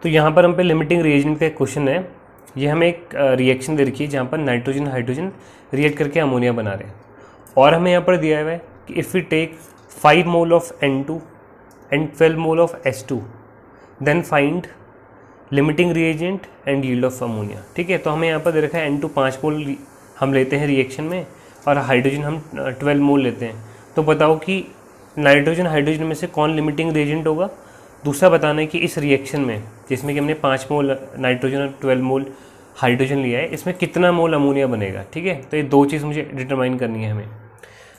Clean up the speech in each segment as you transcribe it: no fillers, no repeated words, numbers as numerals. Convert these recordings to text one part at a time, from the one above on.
तो यहाँ पर हम पे लिमिटिंग रिएजेंट का एक क्वेश्चन है। ये हमें एक रिएक्शन दे रखी है जहाँ पर नाइट्रोजन हाइड्रोजन रिएक्ट करके अमोनिया बना रहे हैं, और हमें यहाँ पर दिया हुआ है कि if we take 5 mole of N2 and 12 mole of S2 then find limiting reagent and yield of ammonia. ठीक है, तो हमें यहाँ पर दे रखा है N2 5 मोल हम लेते हैं रिएक्शन में और हाइड्रोजन हम 12 मोल लेते हैं। तो बताओ कि नाइट्रोजन हाइड्रोजन में से कौन लिमिटिंग रिएजेंट होगा। दूसरा बताना है कि इस रिएक्शन में जिसमें कि हमने 5 मोल नाइट्रोजन और 12 मोल हाइड्रोजन लिया है, इसमें कितना मोल अमोनिया बनेगा। ठीक है, तो ये दो चीज़ मुझे डिटरमाइन करनी है हमें।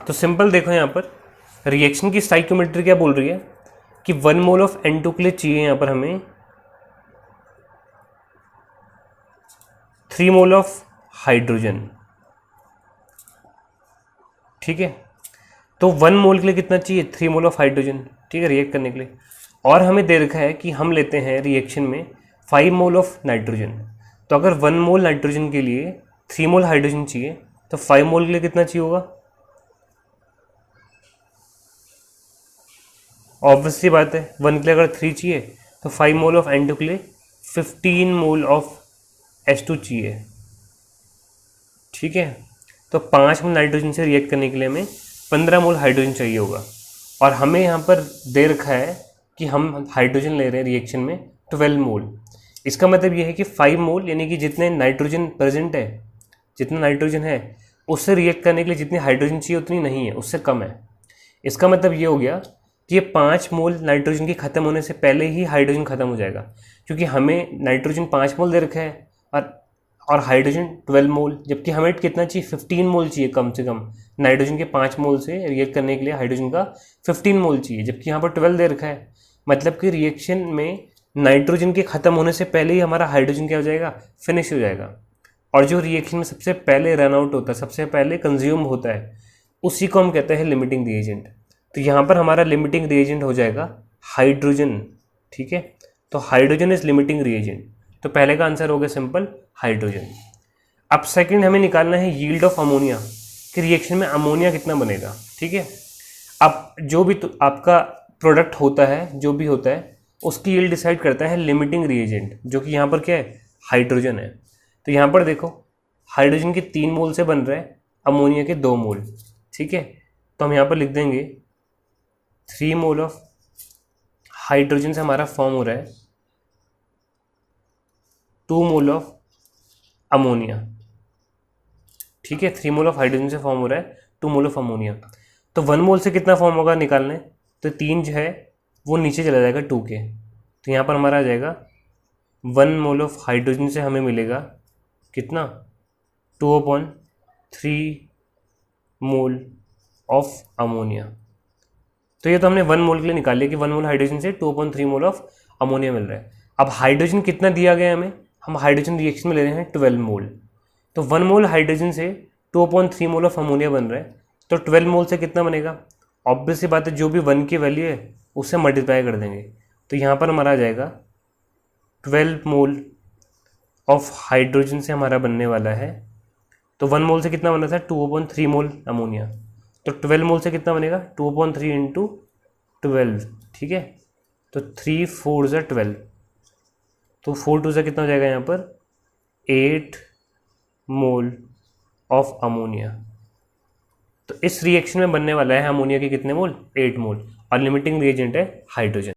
तो सिंपल देखो, यहाँ पर रिएक्शन की स्टाइकियोमेट्री क्या बोल रही है कि 1 मोल ऑफ N2 के लिए चाहिए यहाँ पर हमें 3 मोल ऑफ हाइड्रोजन। ठीक है, तो 1 मोल के लिए कितना चाहिए, 3 मोल ऑफ हाइड्रोजन। ठीक है, रिएक्ट करने के लिए। और हमें दे रखा है कि हम लेते हैं रिएक्शन में 5 मोल ऑफ नाइट्रोजन। तो अगर 1 मोल नाइट्रोजन के लिए 3 मोल हाइड्रोजन चाहिए तो 5 मोल के लिए कितना चाहिए होगा। ऑब्वियसली बात है, 1 के लिए अगर 3 चाहिए तो 5 मोल ऑफ N2 के लिए 15 मोल ऑफ S2 चाहिए। ठीक है, तो 5 मोल नाइट्रोजन से रिएक्ट करने के लिए हमें 15 मोल हाइड्रोजन चाहिए होगा। और हमें यहाँ पर दे रखा है कि हम हाइड्रोजन ले रहे हैं रिएक्शन में 12 मोल। इसका मतलब ये है कि 5 मोल यानी कि जितने नाइट्रोजन प्रेजेंट है, जितना नाइट्रोजन है उससे रिएक्ट करने के लिए जितनी हाइड्रोजन चाहिए उतनी नहीं है, उससे कम है। इसका मतलब ये हो गया कि ये 5 मोल नाइट्रोजन की ख़त्म होने से पहले ही हाइड्रोजन ख़त्म हो जाएगा, क्योंकि हमें नाइट्रोजन 5 मोल दे रखा है और हाइड्रोजन 12 मोल, जबकि हमें कितना चाहिए, 15 मोल चाहिए कम से कम। नाइट्रोजन के 5 मोल से रिएक्ट करने के लिए हाइड्रोजन का 15 मोल चाहिए, जबकि यहाँ पर 12 दे रखा है। मतलब कि रिएक्शन में नाइट्रोजन के ख़त्म होने से पहले ही हमारा हाइड्रोजन क्या हो जाएगा, फिनिश हो जाएगा। और जो रिएक्शन में सबसे पहले रन आउट होता है, सबसे पहले कंज्यूम होता है, उसी को हम कहते हैं लिमिटिंग रिएजेंट। तो यहाँ पर हमारा लिमिटिंग रिएजेंट हो जाएगा हाइड्रोजन। ठीक है, तो हाइड्रोजन इज लिमिटिंग रिएजेंट। तो पहले का आंसर हो गया सिंपल हाइड्रोजन। अब सेकंड हमें निकालना है यील्ड ऑफ अमोनिया, कि रिएक्शन में अमोनिया कितना बनेगा। ठीक है, अब जो भी आपका प्रोडक्ट होता है, जो भी होता है, उसकी यील्ड डिसाइड करता है लिमिटिंग रिएजेंट, जो कि यहाँ पर क्या है, हाइड्रोजन है। तो यहाँ पर देखो, हाइड्रोजन के 3 मोल से बन रहा है अमोनिया के 2 मोल। ठीक है, तो हम यहाँ पर लिख देंगे 3 मोल ऑफ हाइड्रोजन से हमारा फॉर्म हो रहा है 2 मोल ऑफ अमोनिया। ठीक है, 3 मोल ऑफ हाइड्रोजन से फॉर्म हो रहा है 2 मोल ऑफ अमोनिया। तो 1 मोल से कितना फॉर्म होगा निकालने, तो 3 जो है वो नीचे चला जाएगा 2 के। तो यहाँ पर हमारा आ जाएगा 1 मोल ऑफ हाइड्रोजन से हमें मिलेगा कितना, 2/3 मोल ऑफ अमोनिया। तो ये तो हमने 1 मोल के लिए निकाल लिया कि 1 मोल हाइड्रोजन से 2/3 मोल ऑफ अमोनिया मिल रहा है। अब हाइड्रोजन कितना दिया गया हमें, हम हाइड्रोजन रिएक्शन में ले रहे हैं 12 मोल। तो 1 मोल हाइड्रोजन से 2/3 मोल ऑफ अमोनिया बन रहा है, तो 12 मोल से कितना बनेगा। ऑब्वियस सी बात है, जो भी 1 की वैल्यू है उससे मल्टीप्लाई कर देंगे। तो यहाँ पर हमारा आ जाएगा 12 मोल ऑफ हाइड्रोजन से हमारा बनने वाला है। तो 1 मोल से कितना बना था, 2/3 मोल अमोनिया। तो 12 मोल से कितना बनेगा, 2/3 इंटू 12। ठीक है, तो 3 4 ज़ा 12, तो 4 2 ज़ा कितना हो जाएगा यहाँ पर 8 मोल ऑफ अमोनिया। तो इस रिएक्शन में बनने वाला है अमोनिया के कितने मोल, 8 मोल, और लिमिटिंग रिएजेंट है हाइड्रोजन।